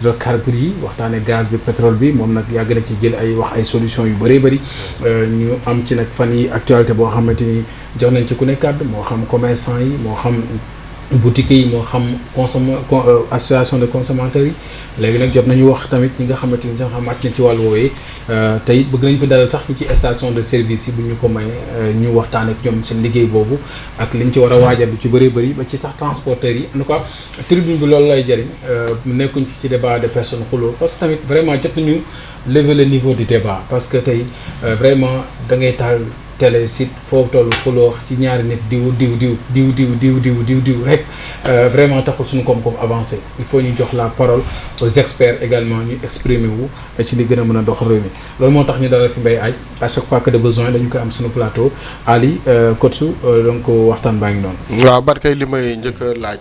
hydrocarbures yi waxtaane gaz bi pétrole bi moom nag yàgg na ci jël ay wax ay solutions yu bëree bëri ñu am ci nag fan yi actualité boo xamante ni jox nañ ci ku ne kàddu moo xam commerçant yi moo xam boutique yi moo xam association de consommateurs yi léegi nag jot nañu wax tamit ñi nga xamante ni sax màcc na ci wàllu woowee tey bëgg nañ ko dalal sax ñi ci station de service yi bu ñu ko may ñu waxtaan ak ñoom seen liggéey boobu ak liñ ci war a waajal lu ci bëree bëri ba ci sax transporteurs yi en tout cas tribune bi loolu lay jëriñ nekkuñ fi ci débat de personnes xuloo parce que tamit vraiment jot nañu lever le niveau du débat parce que tey vraiment da ngay taal télé site foofu toll xuloo ci ñaari nit diw rek vraiment taxul suñu koom-koom avancé il faut ñu jox la parole aux experts également ñu exprimer wu ci li gën a mën a dox réew mi loolu moo tax ñu dalal fi Mbaye Aaj à chaque fois que de besoin dañu koy am suñu plateau Ali Kotsu donc waxtaan baa ngi noonu. waaw barkay li may njëkk a laaj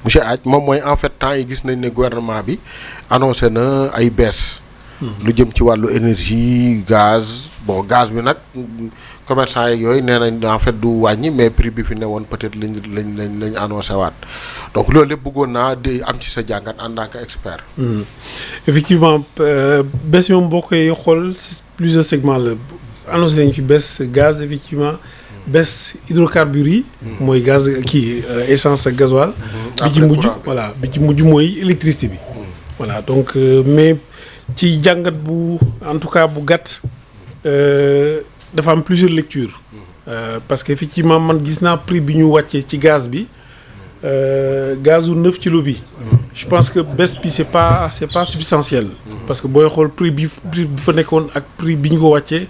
monsieur Aaj moom mooy en fait temps yi gis nañ ne gouvernement bi annoncé na ay baisse lu jëm ci wàllu énergie gaz gaz bi nag commerçant yeeg yooyu nee nañ en fait du wàññi mais prix bi fi ne woon peut-être lañ annoncé waat donc loolu lépp bëggoon naa di am ci sa jàngat en tant que expert. effectivement baisse moom boo koy xool plusieurs segments la annoncé nañ fi baisse gaz effectivement baisse hydrocarbures yi. mooy gaz kii essence ak gasoil. bi ci mujj voilà bi ci mujj mooy électricité bi. voilà donc mais ci jàngat bu en tout cas bu gàtt. dafa am plusieurs lectures parce que effectivement man gis naa prix bi ñu wàccee ci gaz bi gazu 9 kilos bi je pense que baisse bi c'est pas substantiel parce que booy xool prix bi fa nekkoon ak prix bi ñu ko wàccee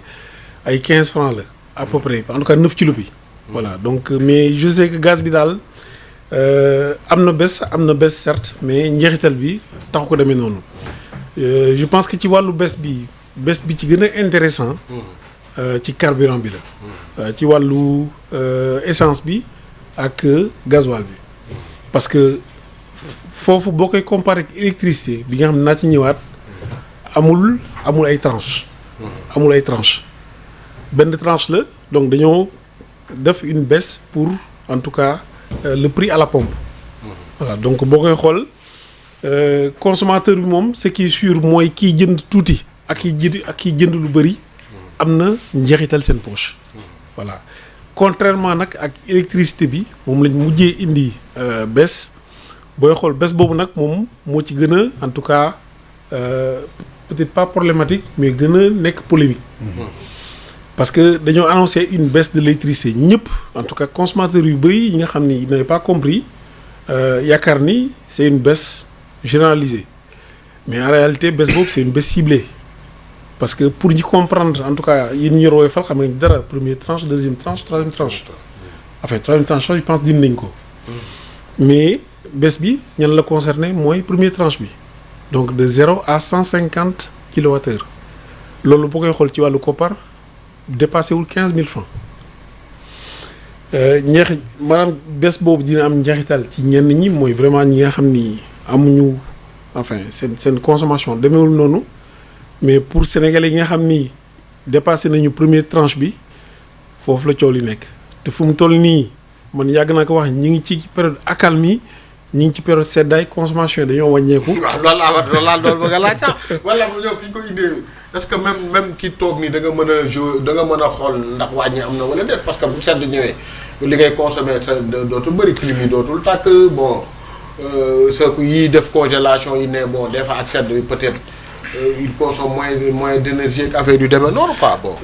ay 15 francs la à peu près en tout cas 9 kilos bi voilà donc mais je sais que gaz bi daal am na baisse certes mais njeexital bi taxu ko demee noonu je pense que ci wàllu baisse bi ci gën a intéressant ci carburant bi la ci wàllu essence bi ak gasoil bi parce que foofu boo koy comparer ak électricité bi nga xam ne naa ci ñëwaat amul ay tranche benn tranche la donc dañoo def une baisse pour en tout cas le prix à la pompe voilà donc boo koy xool consommateur bi moom ce qui est sûr mooy kiy jënd tuuti ak kiy jënd lu bëri am na njeexital seen poche voilà contrairement nag ak électricité bi moom lañ mujjee indi baisse booy xool baisse boobu nag moom moo ci gën a en tout cas peut-être pas problématique mais gën a nekk polémique parce que dañoo annoncé une baisse de l'électricité ñëpp en tout cas consommateurs yu bëri yi nga xam ni ils n'avaient pas compris yaakaar ni c'est une baisse généralisée mais en réalité baisse boobu c'est une baisse ciblée parce que pour ñi comprendre en tout cas yéen ñi yoroo fal xam nga dara première tranche deuxième tranche troisième tranche enfin troisième tranche je pense dindi nañ ko mais baisse bi ñan la concerné mooy première tranche bi donc de 0 à 150 kilowattheures loolu boo koy xool ci wàllu koppar dépassé wul 15 000 francs maanaam baisse boobu dina am njeexital ci ñenn ñi mooy vraiment ñi nga xam ni amuñu enfin seen consommation demeewul noonu mais pour sénégalais yi nga xam ni dépassé nañu première tranche bi foofu la coow li nekk te fu mu toll nii man yàgg naa ko wax ñi ngi ci période accalmie ñi ngi ci période seddaay consommation yi dañoo wàññeeku. waaw loolu laa doon bëgg a laaj sax wala ñoom fi ñu ko indee est-ce que même ci toog nii da nga mën a jouer da nga mën a xool ndax wàññi am na wala déet parce que bu sedd ñëwee li ngay consommer sa dootul bëri clim yi dootul tàkk bon sa yii def congélation yi ne bon des fois ak sedd bi peut-être. il consomme moins d'énergie ak affaire yu demee noonu quoi bon.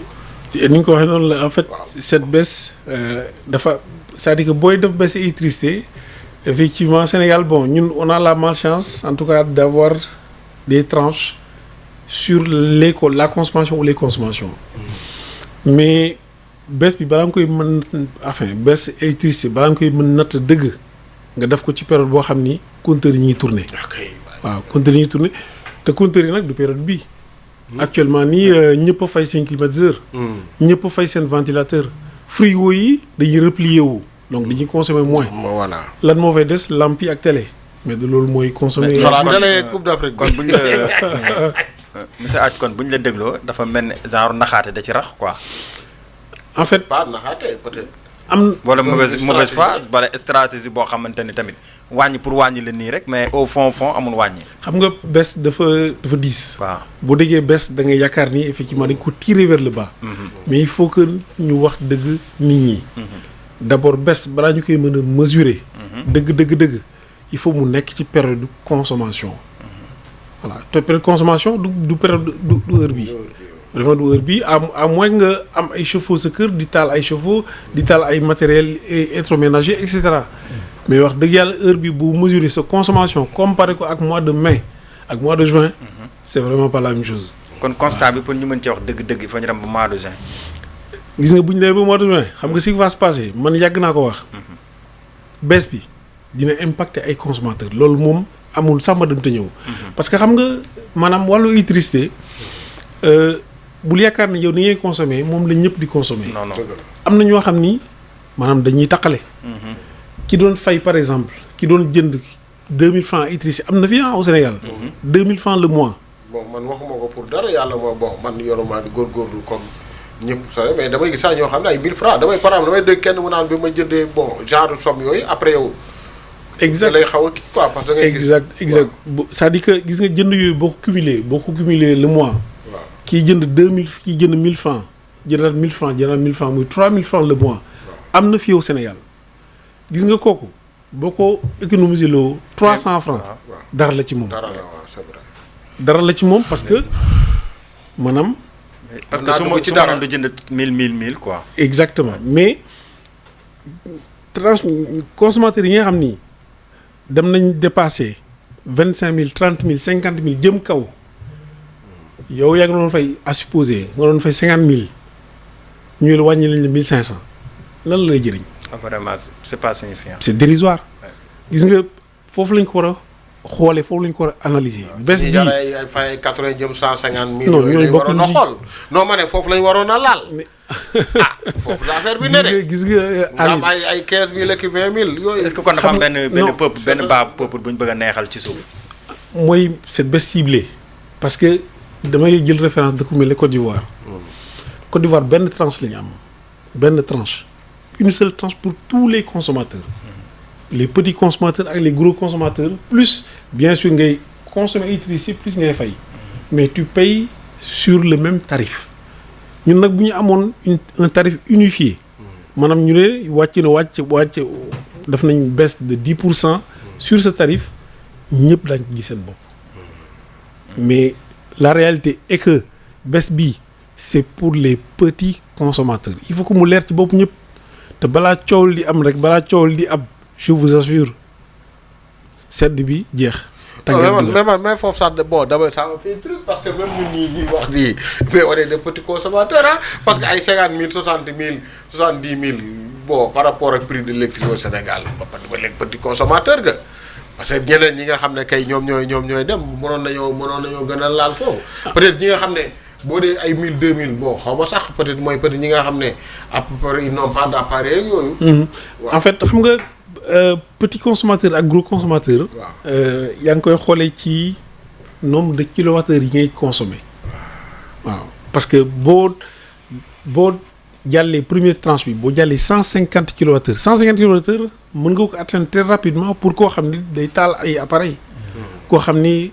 ni ñu ko waxee noonu la en fait cette baisse dafa c'est-à-dire que booy def baisse électricité effectivement Sénégal bon ñun on a la malchance en tout cas d'avoir des tranches sur la consommation ou les consommations mais baisse bi balaa nga koy mën enfin baisse électricité balaa nga koy mën natt dëgg nga def ko ci période boo xam ni compteurs yi ñuy tourner waaw compteurs yi ñuy tourner te compteur yi nag du période bii actuellement nii ñëpp a fay seen climatiseur ñëpp a fay seen ventilateur frigo yi dañuy replier wu donc dañuy consommer moins voilà lan moo fay des lampe yi ak télé mais de loolu mooy consommer télé Coupe d'Afrique kon bu ñu la monsieur Aaj kon bu ñu la dégloo dafa mel ne genre naxaate da ci rax quoi en fait pas naxaate peut-être am. wala mauvaise foi wala stratégie boo xamante ni tamit wàññi pour wàññi la nii rek mais au fond amul wàññi. xam nga baisse dafa diis. waaw boo déggee baisse da ngay yaakaar ni effectivement dañ ko tirer vers le bas. mais il faut que ñu wax dëgg nit ñi. d'abord baisse balaa ñu koy mën a mesurer. dëgg il faut mu nekk ci période de consommation. voilà te période de consommation du période du heure bii. vraiment du heure bii à moins nga am ay chauffe-eau sa kër di taal ay chauffe-eau di taal ay matériel électroménager et cetera. mais wax dëgg yàlla heure bi bu mesurer sa consommation comparé ko ak mois de mai ak mois de juin. c'est vraiment pas la même chose. kon constat bi pour ñu mën ci wax dëgg-dëgg il faut ñu dem ba mois de juin. gis nga bu ñu demee ba mois de juin xam nga ce qui va se passer man yàgg naa ko wax. baisse bi dina impacter ay consommateurs loolu moom amul sax ma dem te ñëw. parce que xam nga maanaam wàllu électricité bul yaakaar ne yow ni ngay consommer moom la ñëpp di consommer. non am na ñoo xam ni maanaam dañuy taqale. ki doon fay par exemple ki doon jënd 2000 francs électricité am na fi au Sénégal. 2000 francs le mois. bon man waxuma ko pour dara yàlla moo bon man yoruma di góorgóorlu comme ñëpp sax mais damay gis sax ñoo xam ne ay 1000 francs damay par exemple damay dégg kenn mu naan bi ma jëndee bon genre somme yooyu après yow. exact lay xaw a kii quoi parce que. da ngay gis exact c'est-à-dire que gis nga jënd yooyu boo ko cumulé le mois. waaw kii jënd 2000 kii jënd 1000 francs jëndaat 1000 francs jëndaat 1000 francs muy 3000 francs le mois. am na fii au Sénégal gis nga kooku boo ko économiser loo 300 francs dara la ci moom. dara la waaw c'est vrai. dara la ci moom parce que maanaam. parce que su ma doon du jënd 1000 quoi. exactement mais consommateurs yi nga xam ni dem nañ dépasser 25000 30000 50000 jëm kaw yow yaa ngi doon fay à supposer nga doon fay 50000 ñu la wàññi lañ la 1500 lan la lay jëriñ. vraiment c'est pas signifiant. c'est dérisoire. gis nga foofu lañ ko war a xoolee foofu lañ ko war a analyser. bés bii ay fay 80 jëm 150 000. non ñooñu bokkuñ waroon a xool non ma ne foofu lañ waroon a laal. foofu la affaire bi ne de. gis nga am ay 15000 ak 20000 yooyu. est-ce que kon dafa am benn peuple benn baa peuple bu ñu bëgg a neexal ci suuf. mooy cette baisse ciblée parce que damay jël référence de ku mel ne Côte d'Ivoire. Côte d'Ivoire benn tranche la ñu am benn tranche une seule tranche pour tous les consommateurs. les petits consommateurs ak les gros consommateurs plus bien sûr ngay consommer électricité plus ngay fay mais tu payes sur le même tarif ñun nag bu ñu amoon un tarif unifié maanaam ñu ne wàcc def nañ baisse de 10% sur ce tarif ñëpp daañu ko gis seen bopp mais la réalité est que baisse bi c'est pour les petits consommateurs il faut que mu leer ci bopp ñëpp te balaa coow li am rek balaa coow li am je vous assure sedd bi jeex. mais foofu sax bon d'abord ça fait truc parce que même ñun ñii ñuy wax nii mais on est des petits consommateurs ah parce que ay 50 000 60 000 70 000 bon par rapport ak prix de l'électricité au Sénégal ba léegi petit consommateur ga parce que ñeneen ñi nga xam ne kay ñoom ñooy dem mënoon nañoo gën a laal foofu peut-être ñi nga xam ne boo dee ay 1000 2000 bon xaw ma sax peut-être mooy peut-être ñi nga xam ne à peu près ils n'ont pas d'appareil ak yooyu. en fait xam nga. petit consommateur ak gros consommateur. yaa ngi koy xoolee ci nombre de kilowattheures yi ngay consommer. waaw parce que boo jàllee première tranche bi boo jàllee 150 kilowattheures 150 kilowattheures mën nga ko atteindre très rapidement pour koo xam ni day taal ay appareils. koo xam ni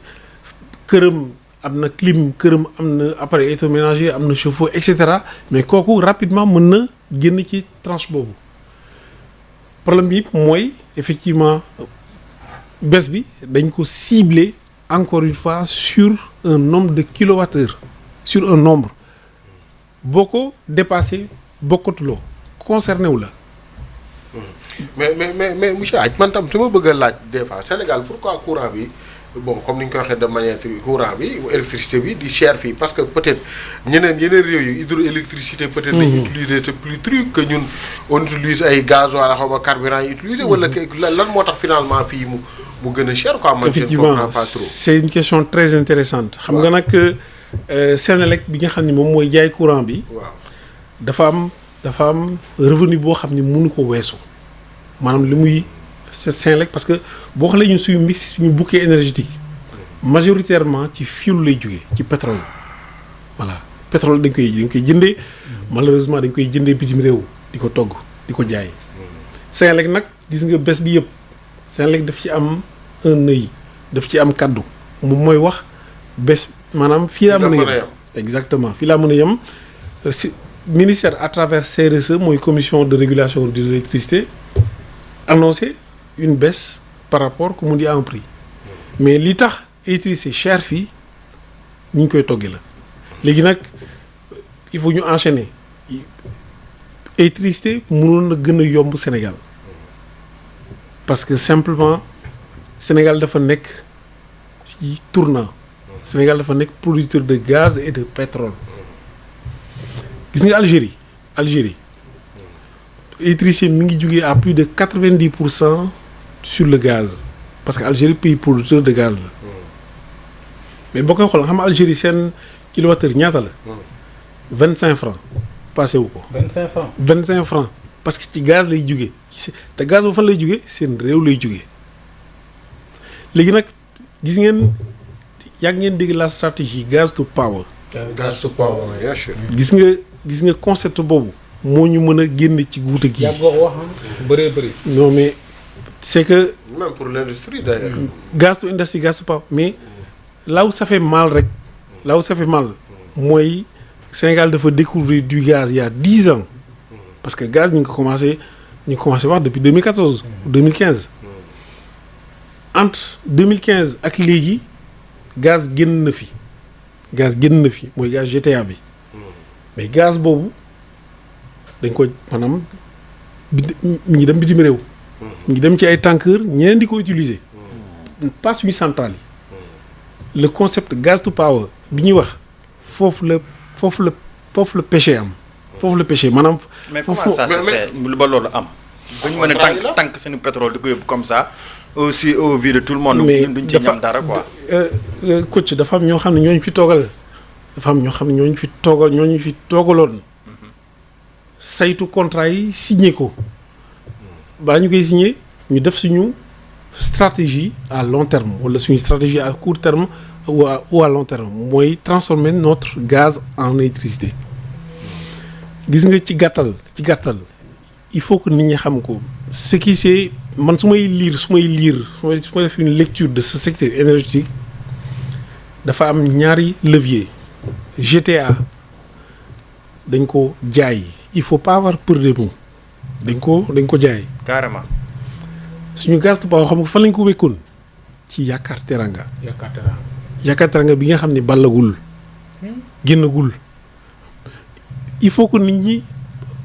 këram am na clim këram am na appareil électroménager am na chauffe-eau et cetera mais kooku rapidement mën na génn ci tranche boobu. problème bi mooy effectivement baisse bi dañ ko cibler encore une fois sur un nombre de kilowattheures sur un nombre boo ko dépassé bokkatuloo concerné wu la. mais monsieur Hadj man tam su ma bëgg a laaj des fois Sénégal pourquoi courant bi bon comme ni ñu ko waxee de manière courant bi électricité bi di cher fii parce que peut-être yeneen réew yi hydroélectricité peut-être lañu utiliser c'est plus truc que ñun on utilise ay gaz wala xaw ma carburant yi utiliser wala lan moo tax finalement fii mu gën a cher quoi. man je ne comprends pas trop. c'est une question très intéressante xam nga nag Senelec bi nga xam ne moom mooy jaay courant bi. waaw dafa am revenu boo xam ne mënu ko weesu maanaam li muy. c'est Senelec parce que boo xoolee ñun suñu mix suñu bouquet énergétique majoritairement ci fuel lay jógee ci pétrole voilà pétrole dañ koy jëndee malheureusement dañ koy jëndee bitim réew di ko togg di ko jaay. Senelec nag gis nga bés bi yëpp Senelec daf ci am un œil daf ci am kaddu moom mooy wax bés maanaam fii laa mën a yem exactement fii laa mën a yem si ministère à travers CRSE mooy commission de régulation de l'électricité annoncé une baisse par rapport comme on dit à un prix mais li tax électricité cher fii ñi ngi koy toggi la léegi nag il faut ñu enchaîner électricité mënoon na gën a yomb Sénégal parce que simplement Sénégal dafa nekk ci tournant Sénégal dafa nekk producteur de gaz et de pétrole gis nga Algérie électricité mi ngi jógee à plus de 90% sur le gaz parce que Algérie pays producteur de gaz la mais boo koy xool xam nga Algérie seen kilowattheure ñaata la 25 francs passé wu ko 25 francs parce que ci gaz lay jógee te gaz bu fan lay jógee seen réew lay jógee léegi nag gis ngeen yàgg ngeen dégg la stratégie gaz to power. gaz to power bien sûr. gis nga concept boobu moo ñu mën a génne ci guute gi. yàgg wax bëree bëri. non mais c'est que. même pour l'industrie d'ailleurs. gaz to industrie gaz to power mais là où ça fait mal rek là où ça fait mal mooy Sénégal dafa découvrir du gaz il y a 10 ans parce que gaz ñu ngi ko commencé wax depuis 2014 ou 2015 entre 2015 ak léegi gaz génn na fi mooy gaz GTA bi mais gaz boobu dañ ko maanaam mi ngi dem bitim réew. mi ngi dem ci ay tankers ñeneen di ko utiliser. pas suñu centrale yi. le concept gaz to power bi ñuy wax foofu la péché am. foofu la péché maanaam. mais comment ça se fait ba loolu am. bu ñu mën a tànk seen pétrole di ko yóbbu comme ça aussi au vu de tout le monde. mais duñ ci ñam dara quoi. coach dafa am ñoo xam ne ñooñu fi toogal. ñooñu fi toogaloon. saytu contrat yi signé ko. balaa ñu koy signé ñu def suñu stratégie à long terme wala suñu stratégie à court terme ou à long terme mooy transformer notre gaz en électricité. gis nga ci gàttal il faut que nit ñi xam ko ce qui c'est man su may def une lecture de ce secteur énergétique dafa am ñaari levier GTA dañ ko jaay il faut pas avoir peur des mots dañ ko jaay carrément suñu gaz to power xam nga fan lañ ko wekkoon ci Yaakaar Teranga bi nga xam ne ballagul génnagul il faut que nit ñi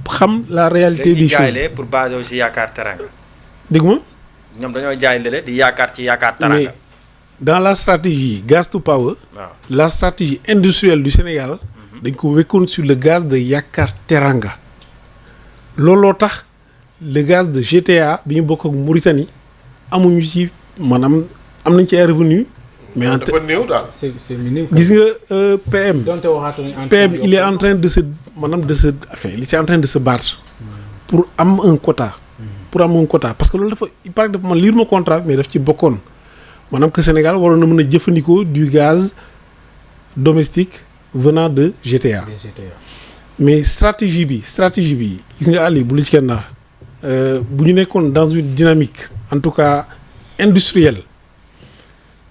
xam la réalité des choses jaay pour basé ci Yaakaar Teranga. dégg ma. ñoom dañoo jaay lele di yaakaar ci Yaakaar Teranga. mais dans la stratégie gaz to power. la stratégie industrielle du Sénégal. dañ ko wekkoon sur le gaz de Yaakaar Teranga. looloo tax le gaz de GTA bi ñu bokk ak Mauritanie amuñu ci maanaam am nañ ci ay revenu mais dafa néew daal. c'est minime. gis nga PM. donte waxaatuñu PM il est en train de se il est en train de se battre pour am un quota. Parce que loolu dafa il paraît que man lire ma contrat mais daf ci bokkoon maanaam que Sénégal waroon na mën a jëfandikoo du gaz domestique venant de GTA. mais stratégie bi gis nga àll bu li ci kenn naa bu ñu nekkoon dans une dynamique en tout cas industrielle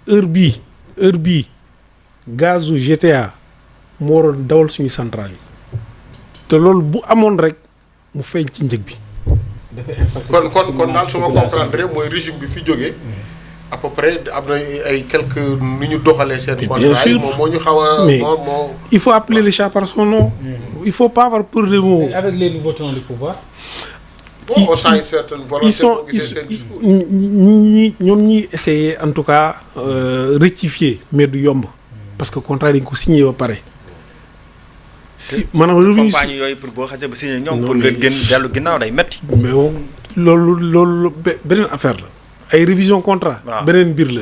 heure bii gazu GTA moo waroon dawal suñu centrale yi te loolu bu amoon rek mu feeñ ci njëg bi. kon daal su ma comprendre mooy régime bi fi jógee à peu près am na ay quelques nu ñu doxalee seen contrat yi moom moo ñu xaw a moo il faut appeler le chat par son nom. Il faut pas avoir peur des mots. Avec les nouveaux tenants du pouvoir. On sent une certaine volonté ñoom ñi essayer en tout cas rectifier mais du yomb parce que contrat dañ ko signé ba pare. si maanaam revenu compagnie yooyu pour boo xasee ba signé ñoom pour nga gën dellu ginnaaw day metti. mais loolu beneen affaire la. ay révision contrat. beneen mbir la.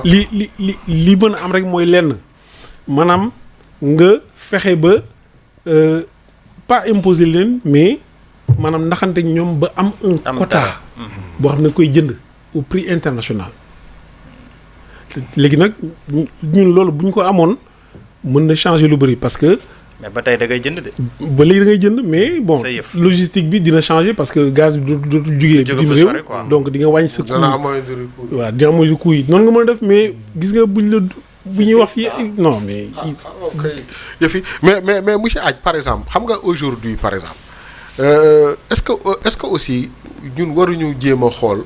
li mën a am rek mooy lenn maanaam nga fexe ba pas imposer leen mais maanaam ndaxante ñoom ba am un quota boo xam ne koy jënd au prix international. léegi nag ñun loolu bu ñu ko amoon mën na changer lu bëri parce que mais ba tey da ngay jënd de. ba léegi da ngay jënd mais bon Sa yëf. logistique bi dina changer parce que gaz bi dootul jugee Jóge bitim fa réew sori, quoi. donc di nga wàññi sa coût dana amoindrir coût. waaw dina amoindrir coût yi noonu nga mën a def mais gis nga buñ la bu ñuy wax fii non mais ok yëf yi mais monsieur Hadj par exemple xam nga aujourd'hui par exemple est-ce que aussi ñun waruñu jéem a xool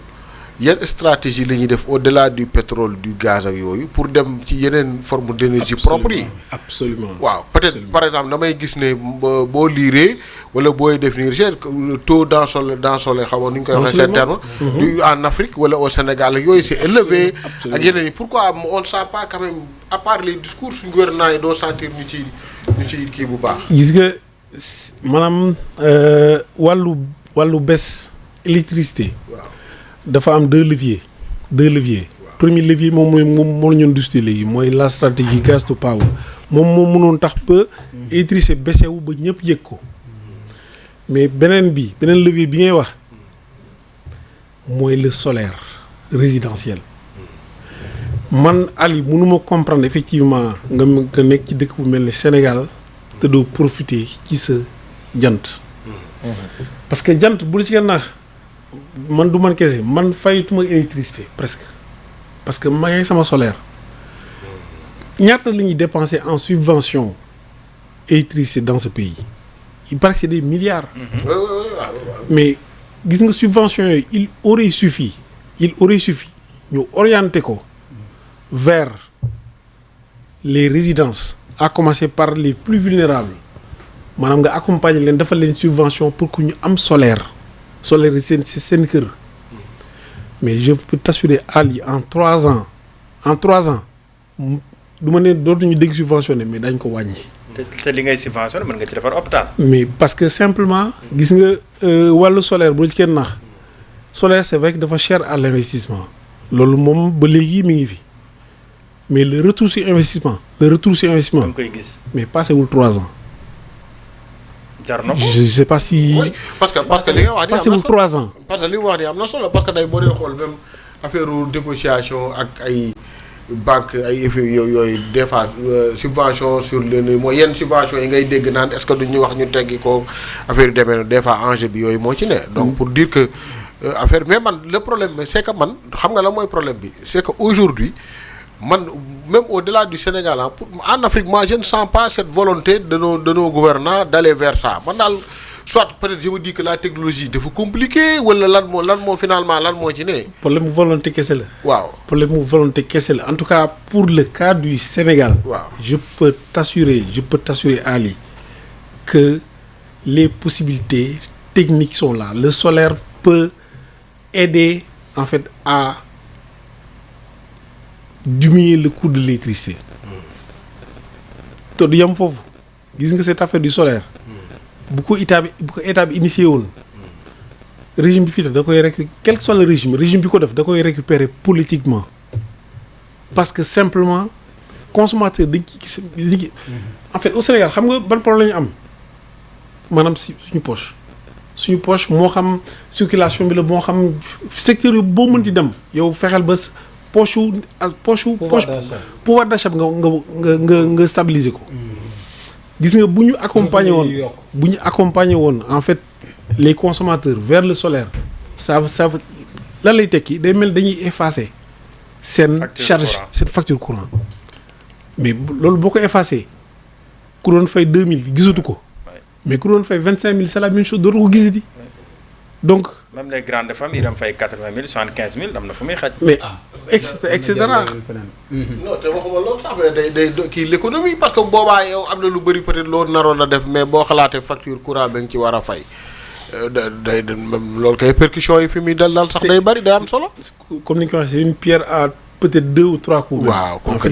yan stratégie la ñuy def au-delà du pétrole du gaz ak yooyu pour dem ci yeneen forme d'énergie propre yi. absolument waaw peut-être par exemple damay gis ne boo liiree wala booy définir taux d'ensoleillement xam nga nu ñu koy waxee seen terme du en Afrique wala au Sénégal ak yooyu c'est élevé ak yeneen yi pourquoi on ne sent pas quand même à part les discours suñu gouvernement yi doo sentir ñu ci kii bu baax. gis nga maanaam wàllu baisse électricité waaw dafa am deux leviers premier levier moom la ñu industrie léegi mooy la stratégie gas to power moom mënoon tax ba électricité baissé wu ba ñëpp yëg ko mais beneen levier bi ngay wax mooy le solaire résidentiel man Ali mënuma comprendre effectivement nga nekk ci dëkk bu mel ni Sénégal te doo profiter ci sa jant parce que jant bu la ci gën naax man du man kese man faytuma électricité presque parce que ma ngi sama solaire ñaata la ñuy dépenser en subvention électricité dans ce pays il paraît que c'est des milliards. mais gis nga subvention yooyu il aurait suffi ñu orienter ko vers les résidences à commencer par les plus vulnérables maanaam nga accompagner leen defal leen subvention pour que ñu am solaire yi seen kër mais je peux t'assurer Ali en 3 ans du ma ne dootuñu dégg subventionné mais dañ ko wàññi. te li ngay subventionné mën nga ci defar hôpital. mais parce que simplement gis nga wàllu solaire bu ci kenn nax solaire c'est vrai que dafa cher à l'investissement loolu moom ba léegi mi ngi fi mais le retour sur investissement. da nga koy gis. mais passé wul 3 ans. jar na ko je sais pas si. oui parce que li nga wax. passé wul 3 ans. parce que li mu wax nii am na solo parce que day boo dee xool même affaire négociation ak ay banque ay effet yooyu des fois subvention sur le mooy yenn subvention yi ngay dégg naan est-ce que duñu wax ñu teggi ko affaire yu demee des fois enjeu bi yooyu moo ci ne. donc pour dire que affaire mais man le problème c'est que man xam nga la mooy problème bi c'est que aujourd'hui man même au-delà du Sénégal en Afrique moi je ne sens pas cette volonté de nos gouvernants d'aller vers ça man daal soit peut-être je me dis que la technologie dafa compliqué wala lan moo finalement lan moo ci ne. problème mu volonté kese la. waaw problème mu volonté kese la en tout cas pour le cas du Sénégal. waaw je peux t'assurer Ali que les possibilités techniques sont là le solaire peut aider en fait à diminuer le coût de l'électricité te du yam foofu gis nga cette affaire du solaire bu ko état bi initié woon régime bi fii def da koy quel que soit le régime bi ko def da koy récupérer politiquement parce que simplement consommateur dañ ci gis liggéey en fait au Sénégal xam nga ban problème la ñu am maanaam si suñu poche moo xam circulation bi la moo xam secteur yu boo mën ci dem yow fexeel ba pouvoir d'achat nga stabiliser ko gis nga bu ñu accompagner woon en fait les consommateurs vers le solaire ça lan lay tekki day mel dañuy effacer seen charge seen facture courant mais loolu boo ko effacer ku doon fay 2000 gisatu ko mais ku doon fay 25000 c'est la même chose dootu ko gisati donc. même les grandes femmes yi dem fay 80000 75000 am na fu muy xaj. mais et cetera. non te waxuma loolu sax mais day kii l'économie parce que boobaa yow am na lu bëri peut-être loolu naroon a def mais boo xalaatee facture courant ba nga ci war a fay day loolu kay percussion yi fi muy dal sax day bëri day am solo. comme ni nga ko waxee c'est une pierre à peut-être 2 ou 3 coups. waaw en fait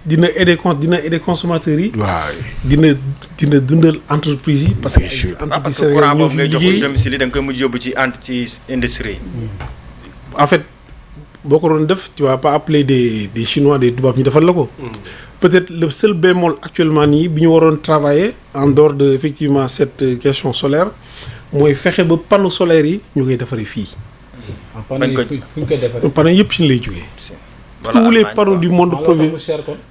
dina aider consommateurs yi. waaw dina dundal entreprise yi. parce que parce que courant boobu ngay jox domicile yi da nga koy mujj yóbbu ci industrie. en fait boo ko doon def tu vas pas appeler des chinois des tubaab ñu defal la ko. peut-être le seul bémol actuellement nii bi ñu waroon travailler en dehors de effectivement cette question solaire mooy fexe ba panneaux solaires yi ñu koy defaree fii. panneaux yëpp ci lay jógee. tous les panneaux du monde proviennent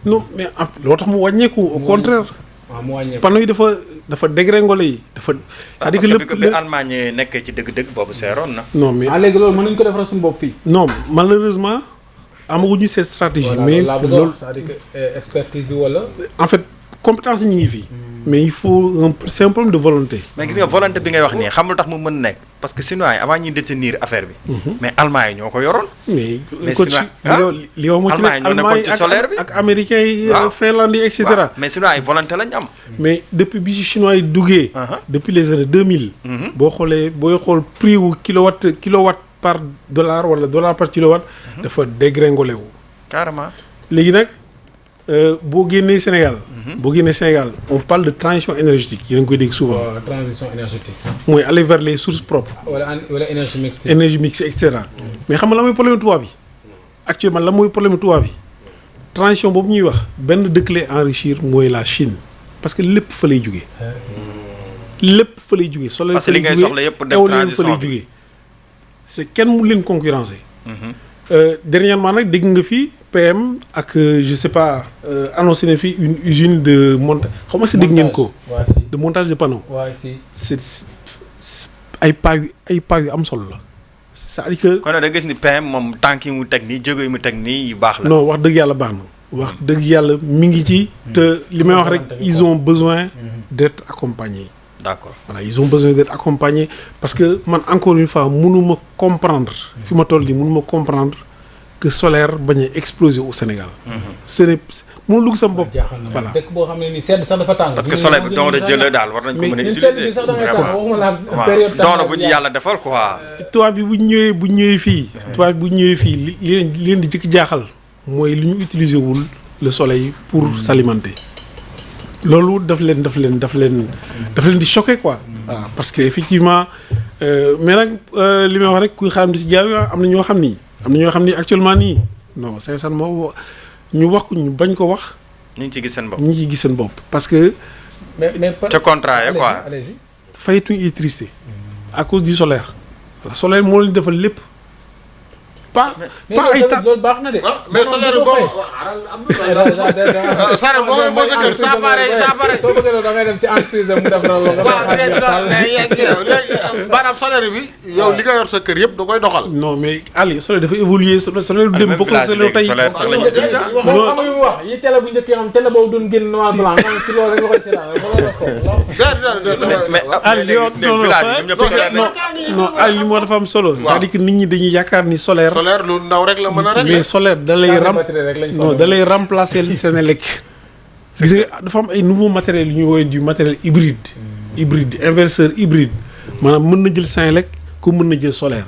non mais loo tax mu wàññeeku au contraire mu wàññeeku panneau yi dafa dégringolé yi dafa. c'est-à-dire que lépp Allemagne nekk ci dëgg-dëgg boobu seeroon na. non mais léegi loolu mën nañu ko defaral suñu bopp fii. non malheureusement amaguñu cette stratégie. mais loolu c'est-à-dire que expertise bi wala. en fait compétence ñi ngi fii. mais il faut c'est un problème de volonté. mais gis nga volonté bi ngay wax nii xam lu tax mu mën nekk parce que chinois yi avant ñuy détenir affaire bi. mais allemand yi ñoo ko yoroon. mais chinois li wax moo ci allemand yi ñoo nekkoon ci solaire bi ak américains yi. finlandais yi et cetera. mais chinois yi volonté lañ am. mais depuis bi ci chinois yi duggee. depuis les années 2000. booy xool prix wu kilowatt par dollar wala dollar par kilowatt. dafa dégringolé wu. carrément. léegi nag. boo génnee Sénégal. On parle de transition énergétique yéen a ngi koy dégg souvent. transition énergétique. mooy aller vers les sources propres. wala énergie mixte. énergie mixte et cetera. mais xam nga la mooy problème tubaab bi actuellement la mooy problème tubaab bi transition boobu ñuy wax benn dëkk lay enrichir mooy la Chine parce que lépp fa lay jugee. lépp fa lay jugee. solaire parce que li ngay soxla yëpp def transition fa lay jugee. c'est kenn mu leen concurrencer. Dernièrement nag dégg nga fi PM ak je sais pas annoncé na fi une usine de montage xaw ma si dégg ngeen ko. de montage de panneaux. waaw si c'est ay pas yu am solo la. c'est-à-dire que. kon da gis ni PM moom tànk yi mu teg nii jéego yi mu teg nii yu baax la. non wax dëgg yàlla baax na. wax dëgg yàlla mi ngi ci. te li may wax rek ils ont besoin d'être accompagnés. d'accord voilà ils ont besoin d'être accompagnés parce que man encore une fois mënuma comprendre. fi ma toll nii mënuma comprendre. que solaire bañ a exploser au Sénégal. ce n'est mënul dugg sama bopp. voilà dëkk boo xam ne nii sedd sax dafa tàng. parce que soleil bi don de jël daal war nañ ko mën a utiliser. vraiment bu ñu yàlla defal quoi. tubaab bi bu ñëwee fii. tubaab bi bu ñëwee fii li leen di jëkk jaaxal mooy li ñu utiliser wul le soleil pour s'alimenter. loolu daf leen di choquer quoi. waaw parce que effectivement mais nag li may wax rek kuy xaaram di si jaaw am na ñoo xam ni actuellement nii non sincèrement ñu wax ko ñu bañ ko wax. ñu ngi ciy gis seen bopp. ñu ngi ciy gis seen bopp parce que. mais ca contrat ya quoi. fayatuñu électricité à cause du solaire. voilà solaire moo leen defal lépp. pas ay ta loolu baax na de. mais solaire boo sare boo sa kër saa pare soo bëggee loolu da ngay dem ci entreprise mu def loolu maanaam solaire bi yow li nga yor sa kër yëpp da koy doxal. non mais Ali solaire dafa évoluer solaire dem bokk na solaire tey. xam mu wax yi télé bu njëkk yi xam télé boobu doon génn noir blanc nga ci loolu rek nga koy seetaan mais Ali non Ali li moo dafa am solo c'est-à-dire que nit ñi dañuy yaakaar ni solaire lu ndaw rek la mën a régler mais solaire da lay remplacer Senelec gis nga dafa am ay nouveaux matériels yu ñuy woowee du matériel hybride inverseur hybride maanaam mën na jël Senelec comme mën na jël solaire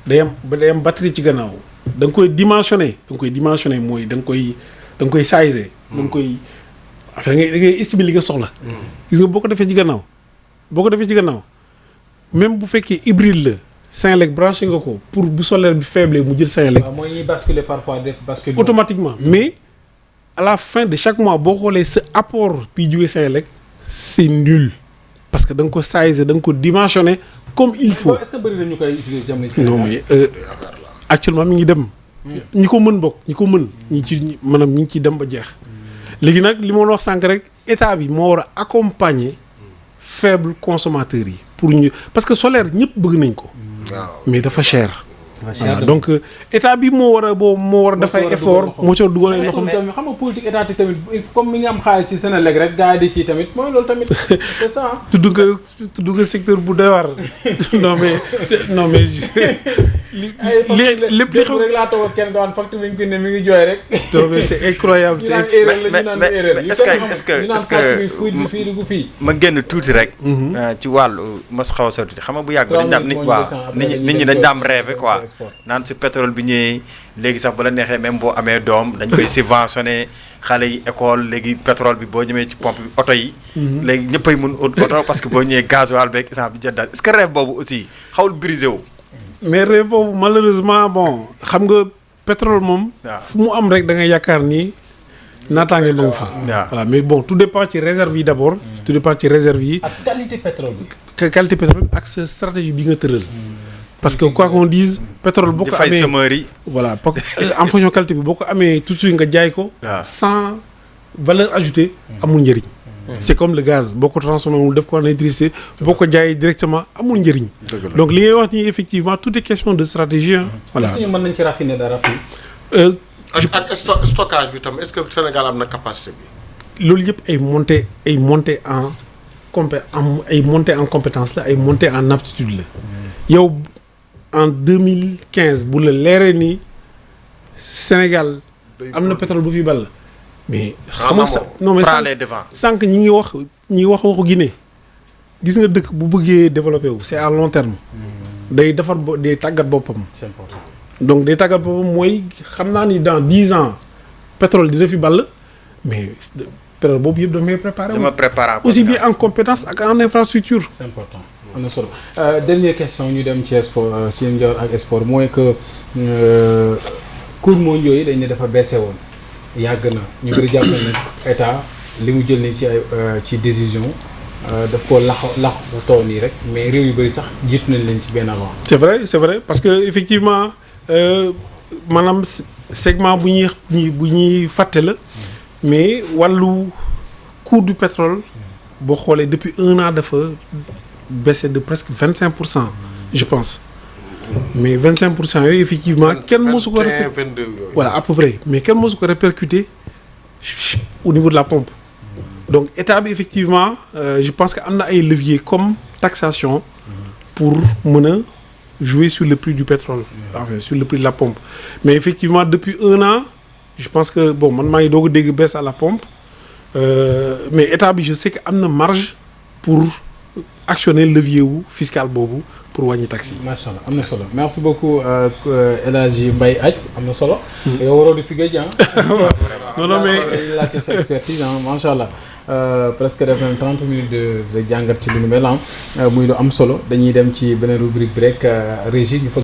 day am batterie ci gannaaw da nga koy dimensionner mooy da nga koy sizer da nga koy affaire da ngay estimer li nga soxla gis nga boo ko defee ci gannaaw même bu fekkee hybride la Senelec branché nga ko pour bu solaire bi faible mu jël Senelec. waaw mooy ñuy basculer parfois def bascule. automatiquement mais à la fin de chaque mois boo xoolee sa apport bi jógee Senelec c'est nul parce que da nga ko sizer da nga ko dimensionner comme il faut. est-ce que bëri na ñu koy utiliser jamono non mais actuellement mi ngi dem. ñi ko mën bokk ñi ko mën. ñi ngi ciy dem ba jeex. léegi nag li ma la wax sànq rek état bi moo war a accompagner faible consommateurs yi pour ñu parce que solaire ñëpp bëgg nañ ko. mais dafa cher. voilà donc état bi moo war a dafay effort moo ci war a dugal ay loxoom tamit xam nga politique état tamit comme mi ngi am xaalis ci Senelec rek gars yi di kii tamit mooy loolu tamit c'est ça. tudd nga secteur bu doy waar non mais lépp li xew rek laa toog ak kenn doon facture bi ñu ko ne mi ngi jooy rek. non mais c'est incroyable mais est-ce que fii dugg fii. ma génn tuuti rek. ci wàllu mos xaw a sotti xam nga bu yàgg dañ daan nit ñi dañ daan rêver quoi. naan su pétrole bi ñëwee léegi sax bu la neexee même boo amee doom dañ koy subventionné xale yi école léegi pétrole bi boo ñëwee ci pompe bi oto yi. léegi ñëppay mën oto parce que boo ñëwee gasoil beeg essence bi jënd daal est-ce que rêve boobu aussi xawul brisé wu. mais rêve boobu malheureusement bon xam nga pétrole moom. fu mu am rek da ngay yaakaar ni naataange ba nga fa. voilà mais bon tout dépend ci réserve yi d'abord. tout dépend ci réserve yi. ak qualité pétrole bi. qualité pétrole bi ak sa stratégie bi nga tëral. parce que quoi qu'on dise pétrole boo ko amee di fay semeur yi. voilà en fonction qualité bi boo ko amee tout de suite nga jaay ko. sans valeur ajoutée amul njëriñ. c'est comme le gaz boo ko transformé wul def ko en électricité boo ko jaayee directement amul njëriñ. donc li ngay wax nii effectivement tout est question de stratégie hein. Voilà. est-ce que ñu mën nañ ci raffiner dara fii. ak stockage bi tam est-ce que Sénégal am na capacité bi. loolu yëpp ay montée en compétence la ay montée en aptitude la. yow en 2015 bu la leeree ni Sénégal am na pétrole bu fi ball. mais xam nga non mais sànq ñi ngi wax waxu Guinée gis nga dëkk bu bëggee développé wu c'est à long terme. day defar day tàggat boppam. c'est important. donc day tàggat boppam mooy xam naa ni dans 10 ans pétrole dina fi ball mais pétrole boobu yëpp damay préparer. aussi bien en compétence ak en infrastructure. c'est important am na solo dernière question ñu dem ci sport ci Ndiol ak sport mooy que cours mondiaux yi dañ ne dafa baissé woon. yàgg na ñu bëri jàpp nañ ne état li mu jël nii ci ay ci décision daf koo lax tool yi rek mais réew yu bëri sax jiitu nañ leen ci benn avant. c'est vrai parce que effectivement maanaam segment bu ñuy fàtte la mais wàllu cours du pétrole boo xoolee depuis 1 an dafa baissé de presque 25% je pense. mais 25% yooyu effectivement kenn mosu ko voilà à peu près mais kenn mosu ko répercuté au niveau de la pompe donc état bi effectivement je pense que am na ay leviers comme taxation pour mën a jouer sur le prix du pétrole enfin sur le prix de la pompe mais effectivement depuis 1 an je pense que bon man maa ngi doog a dégg baisse à la pompe mais état bi je sais que am na marge pour actionner levier wu fiscal boobu pour wàññi taxi. macha allah am na solo merci beaucoup El Hadji Mbaye Ath am na solo. yow waroo di fi gëj non mais laajte sa expertise macha allah presque def nañ 30 minutes de jàngat ci lu nu mel muy lu am solo dañuy dem ci beneen rubrique bi rek régie ñu